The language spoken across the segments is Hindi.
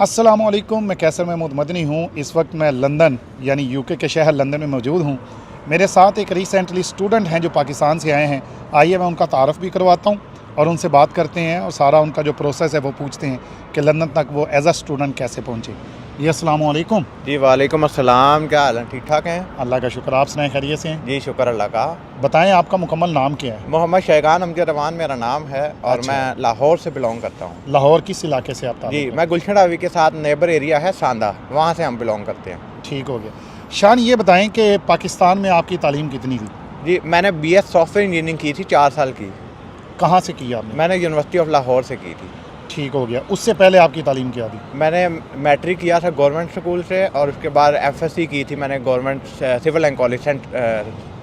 अस्सलामुअलैकुम, मैं कैसर महमूद मदनी हूँ। इस वक्त मैं लंदन यानी यूके के शहर लंदन में मौजूद हूँ। मेरे साथ एक रिसेंटली स्टूडेंट हैं जो पाकिस्तान से आए हैं। आइए मैं उनका तारफ़ भी करवाता हूँ और उनसे बात करते हैं और सारा उनका जो प्रोसेस है वो पूछते हैं कि लंदन तक वो एज़ अ स्टूडेंट कैसे पहुँचे। जी अस्सलामुअलैकुम। जी वालेकुम अस्सलाम। क्या हाल है? ठीक ठाक हैं? अल्लाह का शुक्र, आप सुनाएं खैरियत से हैं? जी शुक्र अल्लाह का। बताएं आपका मुकम्मल नाम क्या है? मोहम्मद शैगान अमजद रवान मेरा नाम है और अच्छा। मैं लाहौर से बिलोंग करता हूँ। लाहौर किस इलाके से आप जी ताल्लुक़ मैं गुलशन हावी के साथ नेबर एरिया है सांदा, वहाँ से हम बिलोंग करते हैं। ठीक हो गया। शान ये बताएं कि पाकिस्तान में आपकी तालीम कितनी थी? जी मैंने BS सॉफ्टवेयर इंजीनियरिंग की थी 4 साल की। कहाँ से की आपने? मैंने यूनिवर्सिटी ऑफ लाहौर से की थी। ठीक हो गया। उससे पहले आपकी तालीम क्या थी? मैंने मैट्रिक किया था गवर्नमेंट स्कूल से और उसके बाद FSC की थी मैंने government civil line college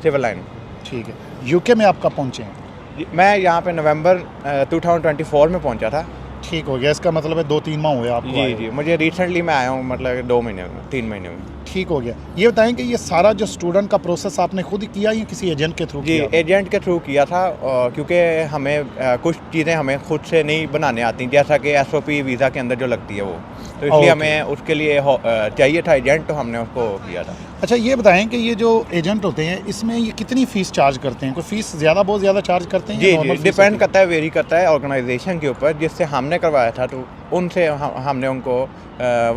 civil line. ठीक है। यूके में आप कब पहुँचे हैं? जी मैं यहाँ पे नवंबर 2024 में पहुँचा था। ठीक हो गया। इसका मतलब है 2-3 माह हुए आपको आए जी हुए। जी मुझे रिसेंटली मैं आया हूँ, मतलब 2 महीने में 3 महीने में। ठीक हो गया। ये बताएं कि ये सारा जो स्टूडेंट का प्रोसेस आपने खुद ही किया या किसी एजेंट के थ्रू जी किया? एजेंट के थ्रू किया था क्योंकि हमें कुछ चीज़ें हमें खुद से नहीं बनाने आती, जैसा कि SOP वीज़ा के अंदर जो लगती है वो, तो इसलिए ओके। हमें उसके लिए चाहिए था एजेंट, तो हमने उसको किया था। अच्छा ये बताएं कि ये जो एजेंट होते हैं इसमें ये कितनी फ़ीस चार्ज करते हैं? कोई फ़ीस ज़्यादा बहुत ज़्यादा चार्ज करते हैं जी या जी नॉर्मल फ़ीस डिपेंड होती करता है, वेरी करता है ऑर्गेनाइजेशन के ऊपर। जिससे हमने करवाया था तो उनसे हमने उनको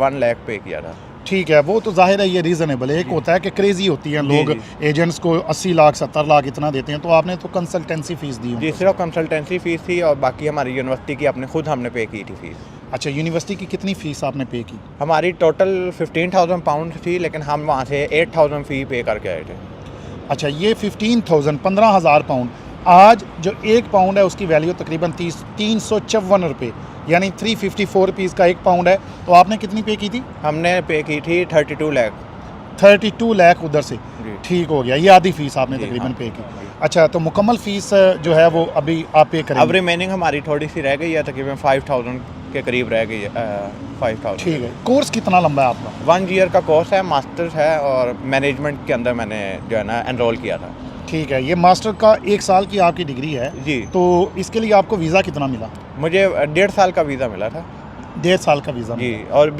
1 लाख पे किया था। है? ठीक है, वो तो ज़ाहिर है ये रीज़नेबल है। एक होता है कि क्रेज़ी होती हैं जी, लोग, जी। एजेंट्स को 80 लाख 70 लाख इतना देते हैं, तो आपने तो कंसल्टेंसी फ़ीस दी जी उनको। सिर्फ कंसल्टेंसी फ़ीस थी और बाकी हमारी यूनिवर्सिटी की अपने खुद हमने पे की थी फ़ीस। अच्छा, यूनिवर्सिटी की कितनी फ़ीस आपने पे की? हमारी टोटल 15,000 पाउंड थी, लेकिन हम वहाँ से 8,000 फ़ी पे करके आए थे। अच्छा, ये 15,000 15,000 पाउंड। आज जो 1 पाउंड है उसकी वैल्यू तकरीबन 354 रुपये, यानी 354 रुपीज़ का 1 पाउंड है। तो आपने कितनी पे की थी? हमने पे की थी 32 लाख। 32 लाख उधर से। जी। ठीक हो गया, ये आधी फ़ीस आपने जी, तकरीबन हाँ। पे की। अच्छा, तो मुकम्मल फ़ीस जो है वो अभी आप पे अब करेंगे? रिमेनिंग हमारी थोड़ी सी रह गई है, तकरीबन 5,000 के करीब रह गई है। 5,000। ठीक है। कोर्स कितना लंबा है आपका? 1 ईयर का कोर्स है, मास्टर्स है और मैनेजमेंट के अंदर मैंने जो है ना एनरोल किया था। ठीक है, ये मास्टर का 1 साल की आपकी डिग्री है। जी तो इसके लिए आपको वीज़ा कितना मिला? मुझे 1.5 साल का वीज़ा मिला था। 1.5 साल का वीज़ा जी मिला। और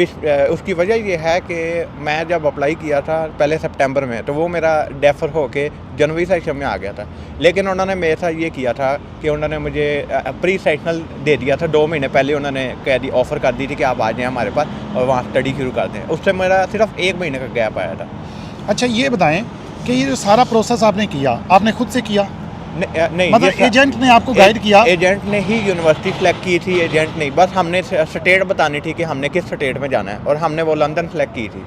उसकी वजह ये है कि मैं जब अप्लाई किया था पहले सितंबर में, तो वो मेरा डेफर होके जनवरी सेशन में आ गया था। लेकिन उन्होंने मेरे साथ ये किया था कि उन्होंने मुझे प्री सेशनल दे दिया था। 2 महीने पहले उन्होंने कह दी, ऑफ़र कर दी थी कि आप आ जाएँ हमारे पास और वहाँ स्टडी शुरू कर दें। उससे मेरा सिर्फ 1 महीने का गैप आया था। अच्छा ये बताएं कि ये जो सारा प्रोसेस आपने किया, आपने खुद से किया? नहीं मतलब ये एजेंट ने आपको गाइड किया? एजेंट ने ही यूनिवर्सिटी सेलेक्ट की थी। एजेंट नहीं, बस हमने स्टेट बतानी थी कि हमने किस स्टेट में जाना है और हमने वो लंदन सेलेक्ट की थी।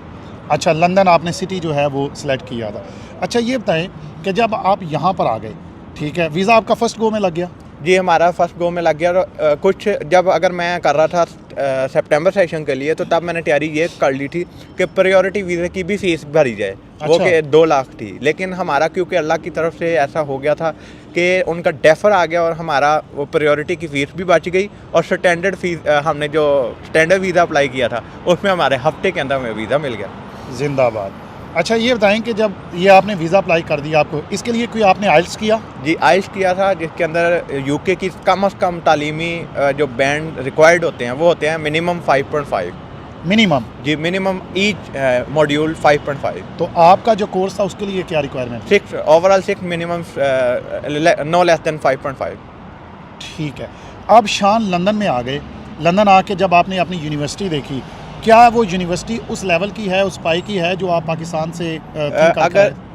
अच्छा, लंदन आपने सिटी जो है वो सिलेक्ट किया था। अच्छा ये बताएं कि जब आप यहाँ पर आ गए, ठीक है, वीज़ा आपका फ़र्स्ट गो में लग गया? जी हमारा फर्स्ट गो में लग गया। और कुछ जब अगर मैं कर रहा था सितंबर सेशन के लिए, तो तब मैंने तैयारी ये कर ली थी कि प्रायोरिटी वीज़े की भी फ़ीस भरी जाए। वो अच्छा। कि 2 लाख थी, लेकिन हमारा क्योंकि अल्लाह की तरफ से ऐसा हो गया था कि उनका डेफर आ गया और हमारा वो प्रायोरिटी की फ़ीस भी बच गई। और स्टैंडर्ड फ़ीस हमने जो स्टैंडर्ड वीज़ा अप्लाई किया था उसमें हमारे हफ्ते के अंदर हमें वीज़ा मिल गया। जिंदाबाद। अच्छा ये बताएं कि जब ये आपने वीज़ा अप्लाई कर दिया आपको, इसके लिए कोई आपने आइल्स किया? जी आइल्स किया था, जिसके अंदर यूके की कम से कम तालीमी जो बैंड रिक्वायर्ड होते हैं वो होते हैं मिनिमम 5.5। मिनिमम? जी मिनिमम ईच मॉड्यूल 5.5। तो आपका जो कोर्स था उसके लिए क्या requirement? 6 overall 6 minimum no less than 5.5। ठीक है। अब शान लंदन में आ गए। लंदन आके जब आपने अपनी यूनिवर्सिटी देखी, क्या वो यूनिवर्सिटी उस लेवल की है, उस पाई की है जो आप पाकिस्तान से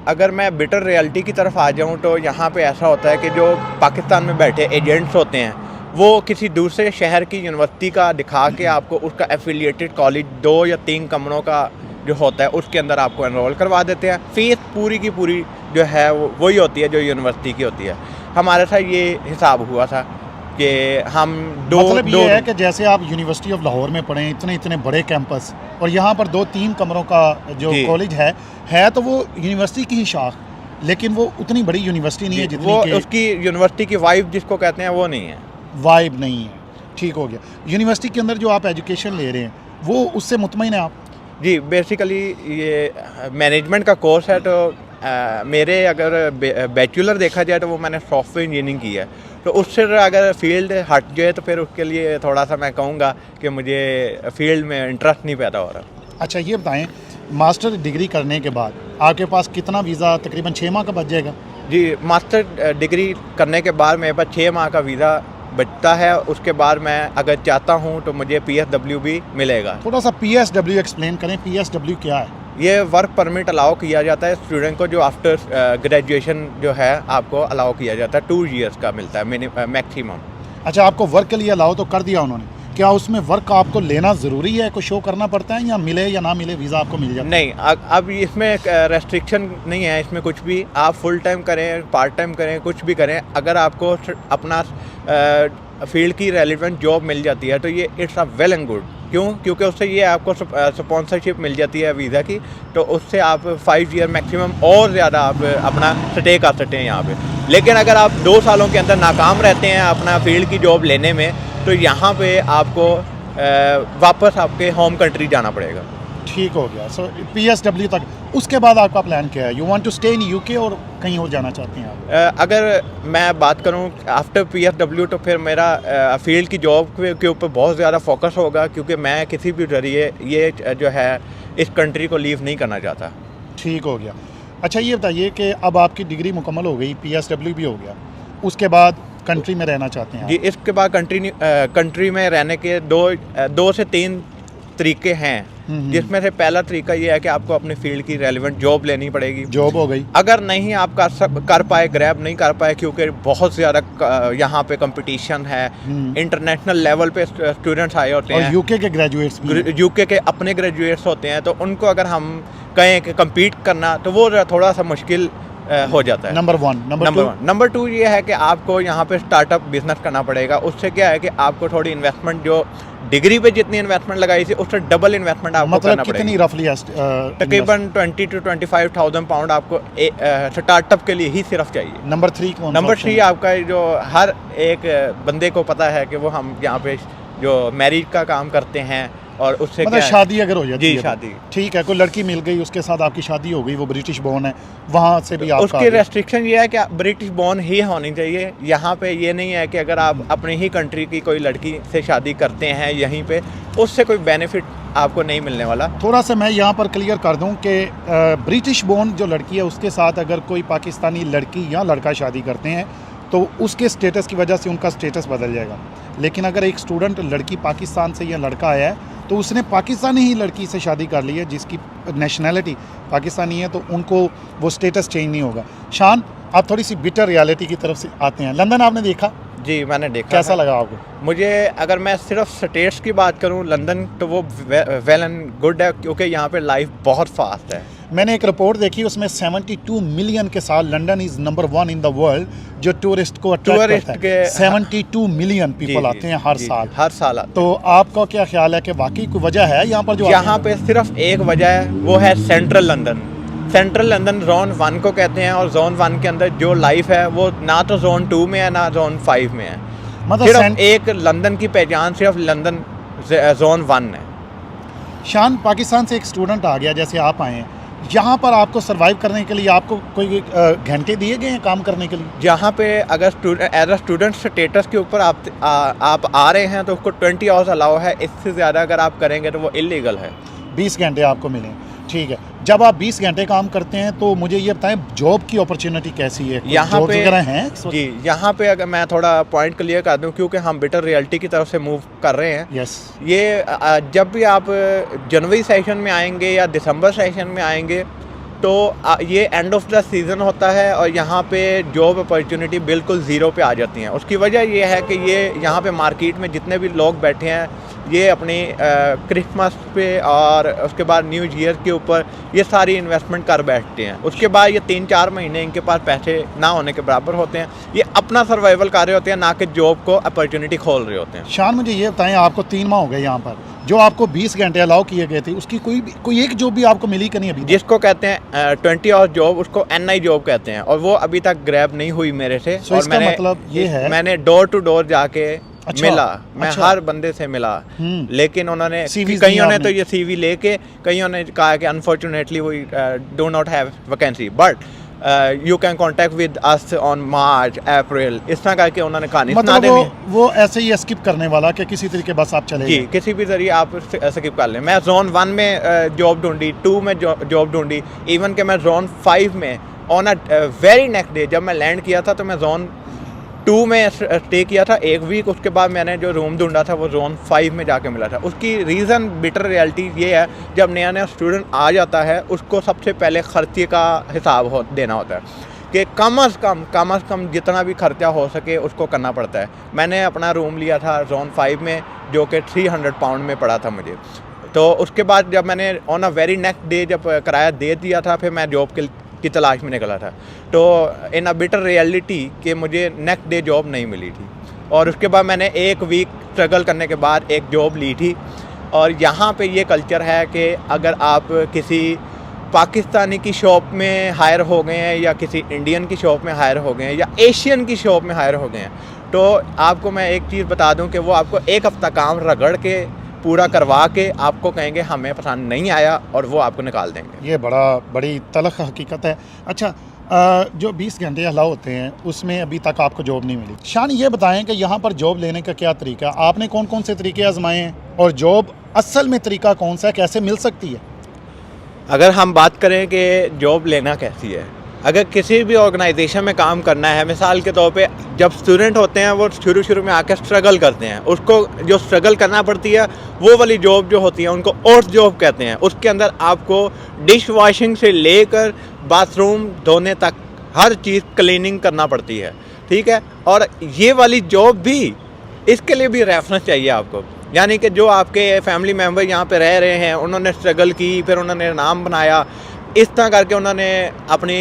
अगर मैं बिटर रियलिटी की तरफ आ जाऊं तो यहाँ पे ऐसा होता है कि जो पाकिस्तान में बैठे एजेंट्स होते हैं वो किसी दूसरे शहर की यूनिवर्सिटी का दिखा के आपको उसका एफिलिएटेड कॉलेज 2 या 3 कमरों का जो होता है उसके अंदर आपको एनरोल करवा देते हैं। फ़ीस पूरी की पूरी जो है वही होती है जो यूनिवर्सिटी की होती है। हमारे साथ ये हिसाब हुआ था कि हम मतलब ये है कि जैसे आप यूनिवर्सिटी ऑफ लाहौर में पढ़े, इतने इतने बड़े कैंपस, और यहाँ पर 2-3 कमरों का जो कॉलेज है तो वो यूनिवर्सिटी की ही शाख, लेकिन वो उतनी बड़ी यूनिवर्सिटी नहीं है जितनी वो कि उसकी यूनिवर्सिटी की वाइब जिसको कहते हैं वो नहीं है। वाइब नहीं है। ठीक हो गया। यूनिवर्सिटी के अंदर जो आप एजुकेशन ले रहे हैं वो उससे मुतमईन है आप? जी बेसिकली ये मैनेजमेंट का कोर्स है, तो मेरे अगर बैचलर देखा जाए तो वो मैंने सॉफ्टवेयर इंजीनियरिंग की है तो उससे अगर फील्ड हट जाए तो फिर उसके लिए थोड़ा सा मैं कहूँगा कि मुझे फील्ड में इंटरेस्ट नहीं पैदा हो रहा। अच्छा ये बताएं, मास्टर डिग्री करने के बाद आपके पास कितना वीज़ा, तकरीबन 6 माह का बच जाएगा? जी, मास्टर डिग्री करने के बाद मेरे पास 6 माह का वीज़ा बचता है। उसके बाद मैं अगर चाहता हूँ तो मुझे PSW भी मिलेगा। थोड़ा सा PSW एक्सप्लेन करें, PSW क्या है? ये वर्क परमिट अलाउ किया जाता है स्टूडेंट को, जो आफ्टर ग्रेजुएशन जो है आपको अलाउ किया जाता है, 2 years का मिलता है मैक्सिमम। अच्छा, आपको वर्क के लिए अलाउ तो कर दिया उन्होंने, क्या उसमें वर्क आपको लेना ज़रूरी है, कोई शो करना पड़ता है, या मिले या ना मिले वीज़ा आपको मिल जाता है? नहीं, अब इसमें रेस्ट्रिक्शन नहीं है, इसमें कुछ भी आप फुल टाइम करें, पार्ट टाइम करें, कुछ भी करें, अगर आपको अपना फील्ड की रेलिवेंट जॉब मिल जाती है तो ये it's a well and good. क्यों? क्योंकि उससे ये आपको स्पॉन्सरशिप मिल जाती है वीज़ा की, तो उससे आप 5 year मैक्सिमम और ज़्यादा आप अपना स्टे कर सकते हैं यहाँ पे। लेकिन अगर आप 2 सालों के अंदर नाकाम रहते हैं अपना फील्ड की जॉब लेने में, तो यहाँ पे आपको वापस आपके होम कंट्री जाना पड़ेगा। ठीक हो गया। सो PSW तक, उसके बाद आपका प्लान क्या है? You want to stay in UK और कहीं और जाना चाहते हैं आप? अगर मैं बात करूं आफ्टर PSW तो फिर मेरा फील्ड की जॉब के ऊपर बहुत ज़्यादा फोकस होगा, क्योंकि मैं किसी भी जरिए ये जो है इस कंट्री को लीव नहीं करना चाहता। ठीक हो गया। अच्छा ये बताइए कि अब आपकी डिग्री मुकम्मल हो गई, PSW भी हो गया, उसके बाद कंट्री में रहना चाहते हैं जी, इसके बाद कंट्री में रहने के दो से 3 तरीके हैं, जिसमें से पहला तरीका ये है कि आपको अपनी फील्ड की रेलिवेंट जॉब लेनी पड़ेगी। जॉब हो गई। अगर नहीं आप कर पाए, ग्रैब नहीं कर पाए, क्योंकि बहुत ज़्यादा यहाँ पे कंपटीशन है, इंटरनेशनल लेवल पे स्टूडेंट्स आए होते हैं, और UK के ग्रेजुएट्स भी, UK के अपने ग्रेजुएट्स होते हैं, तो उनको अगर हम कहें कि कम्पीट करना तो वो थोड़ा सा मुश्किल हो जाता है। नंबर 1। नंबर 2 ये है कि आपको यहाँ पे स्टार्टअप बिजनेस करना पड़ेगा। उससे क्या है कि आपको थोड़ी इन्वेस्टमेंट, जो डिग्री पे जितनी इन्वेस्टमेंट लगाई थी उससे डबल इन्वेस्टमेंट आपको मतलब करना कितनी पड़ेगी। रफली? तकरीबन 20 to 25,000 पाउंड आपको स्टार्टअप के लिए ही सिर्फ चाहिए। नंबर 3 कौन? नंबर 3 आपका जो हर एक बंदे को पता है कि वो हम यहाँ पे जो मैरिज का काम करते हैं, और उससे मतलब शादी अगर हो जाती जी है, शादी, ठीक है, कोई लड़की मिल गई, उसके साथ आपकी शादी हो गई, वो ब्रिटिश बोर्न है, वहाँ से भी आपका उसकी रेस्ट्रिक्शन ये है कि ब्रिटिश बोर्न ही होनी चाहिए। यहाँ पे ये नहीं है कि अगर आप अपनी ही कंट्री की कोई लड़की से शादी करते हैं यहीं पे, उससे कोई बेनिफिट आपको नहीं मिलने वाला। थोड़ा सा मैं यहाँ पर क्लियर कर दूँ कि ब्रिटिश बोर्न जो लड़की है उसके साथ अगर कोई पाकिस्तानी लड़की या लड़का शादी करते हैं तो उसके स्टेटस की वजह से उनका स्टेटस बदल जाएगा। लेकिन अगर एक स्टूडेंट लड़की पाकिस्तान से या लड़का आया है तो उसने पाकिस्तानी ही लड़की से शादी कर ली है जिसकी नेशनैलिटी पाकिस्तानी है, तो उनको वो स्टेटस चेंज नहीं होगा। शान, आप थोड़ी सी बिटर रियलिटी की तरफ से आते हैं। लंदन आपने देखा? जी, मैंने देखा। कैसा लगा आपको? मुझे अगर मैं सिर्फ स्टेट्स की बात करूं, लंदन तो वो वेल एंड गुड है, क्योंकि यहाँ पे लाइफ बहुत फास्ट है। मैंने एक रिपोर्ट देखी, उसमें 72 मिलियन के साथ London is number 1 in the world जो टूरिस्ट को अट्रैक्ट करता है। 72 मिलियन पीपल आते हैं हर साल। हर साल आते हैं। तो आपका क्या ख्याल है कि वाकई कोई वजह है यहाँ पर जो यहाँ पे सिर्फ एक वजह है, वो है central London. Central London zone 1 को कहते हैं, और जोन 1 के अंदर जो लाइफ है वो ना तो जोन 2 में है ना जोन 5 में है। मतलब सिर्फ एक लंदन की पहचान सिर्फ लंदन जोन 1 है। शान, पाकिस्तान से एक स्टूडेंट आ गया, जैसे आप आए हैं यहाँ पर, आपको सर्वाइव करने के लिए आपको कोई घंटे दिए गए हैं काम करने के लिए? यहाँ पे अगर एज अ स्टूडेंट स्टेटस के ऊपर आप आ रहे हैं तो उसको 20 आवर्स अलाउ है। इससे ज़्यादा अगर आप करेंगे तो वो इलीगल है। 20 घंटे आपको मिले, ठीक है। जब आप 20 घंटे काम करते हैं तो मुझे ये बताएं जॉब की अपॉर्चुनिटी कैसी है? यहाँ पे हैं जी, यहाँ पे अगर मैं थोड़ा पॉइंट क्लियर कर दूँ, क्योंकि हम बिटर रियलिटी की तरफ से मूव कर रहे हैं। यस। ये जब भी आप जनवरी सेशन में आएंगे या दिसंबर सेशन में आएंगे तो ये एंड ऑफ द सीज़न होता है, और यहाँ पे जॉब अपॉर्चुनिटी बिल्कुल ज़ीरो पे आ जाती हैं। उसकी वजह ये है कि ये यहाँ पे मार्केट में जितने भी लोग बैठे हैं, ये अपनी क्रिसमस पे और उसके बाद न्यू ईयर के ऊपर ये सारी इन्वेस्टमेंट कर बैठते हैं। उसके बाद ये 3-4 महीने इनके पास पैसे ना होने के बराबर होते हैं। ये अपना सर्वाइवल कर रहे होते हैं, ना कि जॉब को अपॉर्चुनिटी खोल रहे होते हैं। शान, मुझे ये बताएं, आपको 3 माह हो गए यहाँ पर, जो आपको 20 घंटे अलाउ किए गए थे, उसकी कोई एक जॉब भी आपको मिली कि नहीं अभी? जिसको कहते हैं 20 आवर जॉब, उसको NI जॉब कहते हैं, और वो अभी तक ग्रैब नहीं हुई मेरे से। और इसका मतलब ये है, मैंने डोर टू डोर जाके मिला, मैं अच्छा। हर बंदे से मिला, लेकिन उन्होंने CVs कईयों ने तो ये CV लेके, कईयों ने कहा कि unfortunately we do not have vacancy. But you can contact with us on March April, इस तरह करके उन्होंने कहानी सुना मतलब देनी। वो ऐसे ही स्किप करने वाला कि किसी तरीके बस आप चले जी, गए। किसी भी जरिए आप स्किप कर लें। मैं जोन 1 में जॉब ढूंढी, 2 में जॉब ढूंढी, इवन कि मैं जोन 5 में on a very next day जब मैं लैंड किया था तो मैं जोन 2 में स्टे किया था 1 वीक। उसके बाद मैंने जो रूम ढूंढा था वो जोन 5 में जाके मिला था। उसकी रीज़न बिटर रियलिटी ये है, जब नया नया स्टूडेंट आ जाता है उसको सबसे पहले खर्चे का हिसाब देना होता है कि कम अज़ कम जितना भी खर्चा हो सके उसको करना पड़ता है। मैंने अपना रूम लिया था जोन 5 में जो कि 300 पाउंड में पड़ा था मुझे। तो उसके बाद जब मैंने on a very next day जब किराया दे दिया था, फिर मैं जॉब की तलाश में निकला था। तो इन अ बिटर रियलिटी कि मुझे नेक्स्ट डे जॉब नहीं मिली थी, और उसके बाद मैंने 1 वीक स्ट्रगल करने के बाद एक जॉब ली थी। और यहाँ पे ये कल्चर है कि अगर आप किसी पाकिस्तानी की शॉप में हायर हो गए हैं या किसी इंडियन की शॉप में हायर हो गए हैं या एशियन की शॉप में हायर हो गए हैं, तो आपको मैं एक चीज़ बता दूं कि वो आपको 1 हफ़्ता काम रगड़ के पूरा करवा के आपको कहेंगे हमें पसंद नहीं आया, और वो आपको निकाल देंगे। ये बड़ी तलख हकीकत है। अच्छा, जो 20 घंटे अलाउ होते हैं उसमें अभी तक आपको जॉब नहीं मिली। शान, ये बताएं कि यहाँ पर जॉब लेने का क्या तरीका, आपने कौन कौन से तरीके आजमाए हैं, और जॉब असल में तरीका कौन सा है, कैसे मिल सकती है? अगर हम बात करें कि जॉब लेना कैसी है, अगर किसी भी ऑर्गेनाइजेशन में काम करना है, मिसाल के तौर पे जब स्टूडेंट होते हैं वो शुरू में आकर स्ट्रगल करते हैं, उसको जो स्ट्रगल करना पड़ती है वो वाली जॉब जो होती है उनको ऑर्थ जॉब कहते हैं। उसके अंदर आपको डिश वॉशिंग से लेकर बाथरूम धोने तक हर चीज़ क्लीनिंग करना पड़ती है, ठीक है। और ये वाली जॉब भी, इसके लिए भी रेफरेंस चाहिए आपको, यानी कि जो आपके फैमिली मेम्बर यहाँ पे रह रहे हैं, उन्होंने स्ट्रगल की, फिर उन्होंने नाम बनाया, इस तरह करके उन्होंने अपनी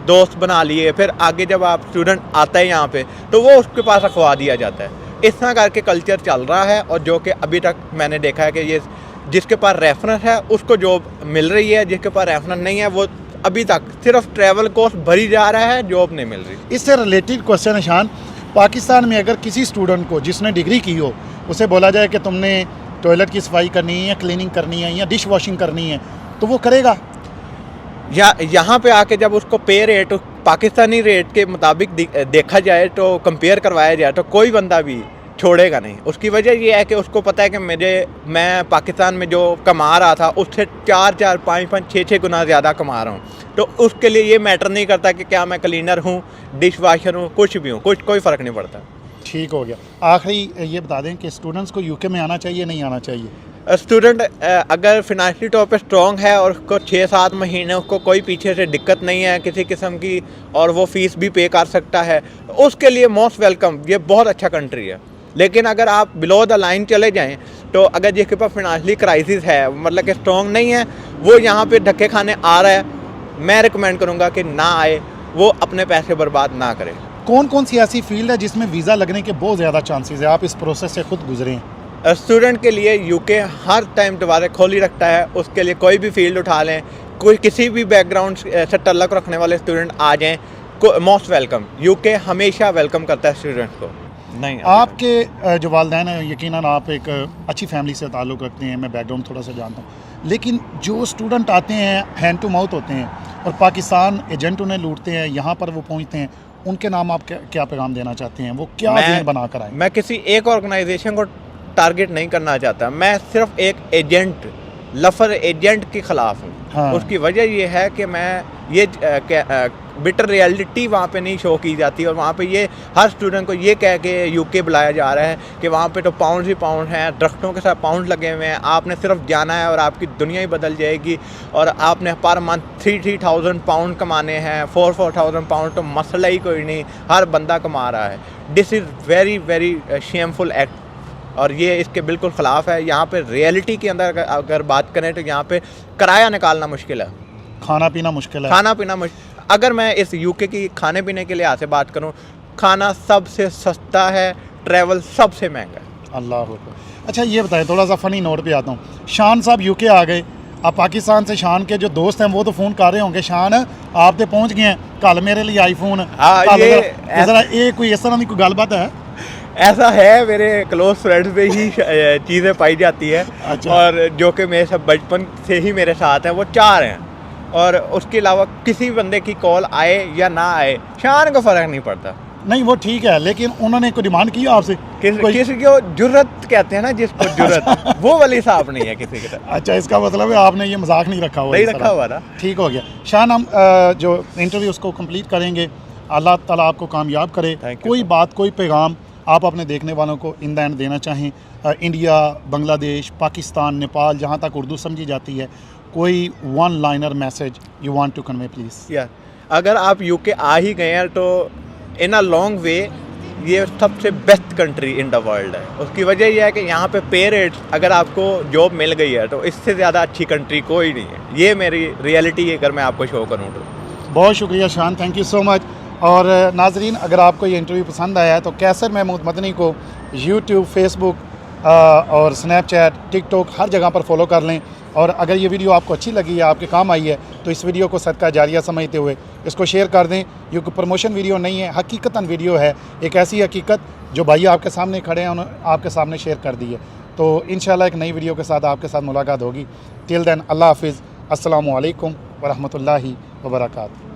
दोस्त बना लिए, फिर आगे जब आप स्टूडेंट आता है यहाँ पे तो वो उसके पास रखवा दिया जाता है। इस तरह करके कल्चर चल रहा है, और जो कि अभी तक मैंने देखा है कि ये जिसके पास रेफरेंस है उसको जॉब मिल रही है, जिसके पास रेफरेंस नहीं है वो अभी तक सिर्फ ट्रैवल कॉस्ट भरी जा रहा है, जॉब नहीं मिल रही। इससे रिलेटेड क्वेश्चन है शान, पाकिस्तान में अगर किसी स्टूडेंट को जिसने डिग्री की हो उसे बोला जाए कि तुमने टॉयलेट की सफाई करनी है या क्लीनिंग करनी है या डिश वॉशिंग करनी है, तो वो करेगा? या यहाँ पे आके जब उसको पे रेट पाकिस्तानी रेट के मुताबिक देखा जाए, तो कंपेयर करवाया जाए, तो कोई बंदा भी छोड़ेगा नहीं। उसकी वजह ये है कि उसको पता है कि मैं पाकिस्तान में जो कमा रहा था उससे 4, 5, 6 गुना ज़्यादा कमा रहा हूँ। तो उसके लिए ये मैटर नहीं करता कि क्या मैं क्लीनर हूँ, डिश वॉशर हूँ, कुछ भी हूँ, कोई फ़र्क नहीं पड़ता। ठीक हो गया। आखिरी ये बता दें कि स्टूडेंट्स को यूके में आना चाहिए नहीं आना चाहिए? स्टूडेंट अगर फिनेंशियली तौर पे स्ट्रॉन्ग है और उसको 6-7 महीने उसको कोई पीछे से दिक्कत नहीं है किसी किस्म की, और वो फ़ीस भी पे कर सकता है, उसके लिए मोस्ट वेलकम, ये बहुत अच्छा कंट्री है। लेकिन अगर आप बिलो द लाइन चले जाएं, तो अगर जिसके पास फिनेंशियली क्राइसिस है, मतलब कि स्ट्रॉन्ग नहीं है, वो यहाँ पे धक्के खाने आ रहा है, मैं रिकमेंड करूँगा कि ना आए, वो अपने पैसे बर्बाद ना करे। कौन कौन सी ऐसी फील्ड है जिसमें वीज़ा लगने के बहुत ज़्यादा चांसेस है, आप इस प्रोसेस से खुद गुजरे हैं? स्टूडेंट के लिए यूके हर टाइम दरवाजे खोल ही रखता है, उसके लिए कोई भी फील्ड उठा लें, कोई किसी भी बैकग्राउंड से तल्लुक़ रखने वाले स्टूडेंट आ जाएं, मोस्ट वेलकम। यूके हमेशा वेलकम करता है स्टूडेंट्स को। नहीं, आपके जो वालिदैन हैं, यकीनन आप एक अच्छी फैमिली से ताल्लुक़ रखते हैं, मैं बैकग्राउंड थोड़ा सा जानता हूँ, लेकिन जो स्टूडेंट आते हैं हैंड टू माउथ होते हैं और पाकिस्तान एजेंट उन्हें लूटते हैं, यहाँ पर वो पहुँचते हैं, उनके नाम आप क्या पैगाम देना चाहते हैं? वो क्या दिन बना कर आए? मैं किसी एक ऑर्गेनाइजेशन को टारगेट नहीं करना चाहता, मैं सिर्फ एक एजेंट, लफर एजेंट के ख़िलाफ़ हूँ। हाँ। उसकी वजह ये है कि मैं ये बिटर रियलिटी वहाँ पे नहीं शो की जाती, और वहाँ पे ये हर स्टूडेंट को ये कह के यूके बुलाया जा रहा है कि वहाँ पे तो पाउंड ही पाउंड हैं, दरख्तों के साथ पाउंड लगे हुए हैं, आपने सिर्फ जाना है और आपकी दुनिया ही बदल जाएगी, और आपने पर मंथ 3,000 पाउंड कमाने हैं, 4,000 पाउंड, तो मसला ही कोई नहीं, हर बंदा कमा रहा है। This is very very shameful act, और ये इसके बिल्कुल ख़िलाफ़ है। यहाँ पे रियलिटी के अंदर अगर बात करें तो यहाँ पे किराया निकालना मुश्किल है, खाना पीना मुश्किल है। खाना पीना अगर मैं इस यूके की खाने पीने के लिहाज से बात करूँ, खाना सबसे सस्ता है, ट्रैवल सबसे महंगा है। अल्लाह हुक्म। अच्छा, ये बताएं, थोड़ा सा फ़नी नोट पे आता हूँ, शान साहब यूके आ गए, अब पाकिस्तान से शान के जो दोस्त हैं वो तो फ़ोन कर रहे होंगे, शान आप तो पहुँच गए हैं, कल मेरे लिए आईफोन, ये कोई इस तरह की कोई गलबात है? ऐसा है, मेरे क्लोज फ्रेंड्स में ही चीज़ें पाई जाती है। अच्छा। और जो कि मेरे सब बचपन से ही मेरे साथ हैं, वो 4 हैं, और उसके अलावा किसी बंदे की कॉल आए या ना आए शान को फ़र्क नहीं पड़ता। नहीं वो ठीक है, लेकिन उन्होंने कोई डिमांड की आपसे? किसी को जुर्रत कहते हैं ना, जिसको जुर्रत, वो वाली हिसाब नहीं है किसी की तरफ। अच्छा, इसका मतलब है आपने ये मजाक नहीं रखा हुआ? नहीं रखा हुआ ना। ठीक हो गया। शान, हम जो इंटरव्यू उसको कंप्लीट करेंगे। अल्लाह ताला आपको कामयाब करे। कोई बात, कोई पैगाम आप अपने देखने वालों को इन द एंड देना चाहें? इंडिया, बांग्लादेश, पाकिस्तान, नेपाल, जहाँ तक उर्दू समझी जाती है, कोई one liner message you want to convey please? या अगर आप यूके आ ही गए हैं तो इन अ लॉन्ग वे ये सबसे best country in the world है। उसकी वजह यह है कि यहाँ पे रेट्स, अगर आपको जॉब मिल गई है तो इससे ज़्यादा अच्छी कंट्री कोई नहीं है। ये मेरी रियलिटी है, अगर मैं आपको शो करूँ तो। बहुत शुक्रिया शान, थैंक यू सो मच। और नाजरीन, अगर आपको ये इंटरव्यू पसंद आया है तो कैसर महमूद मदनी को यूट्यूब, फेसबुक और स्नैपचैट, टिकटॉक हर जगह पर फॉलो कर लें। और अगर ये वीडियो आपको अच्छी लगी है, आपके काम आई है, तो इस वीडियो को सदका जारिया समझते हुए इसको शेयर कर दें। ये कोई प्रमोशन वीडियो नहीं है, हकीकतन वीडियो है, एक ऐसी हकीकत जो भाई आपके सामने खड़े हैं उन्होंने आपके सामने शेयर कर दी है। तो इंशाल्लाह एक नई वीडियो के साथ आपके साथ मुलाकात होगी। टिल देन, अल्लाह हाफिज़, अस्सलामु अलैकुम व रहमतुल्लाहि व बरकातहू।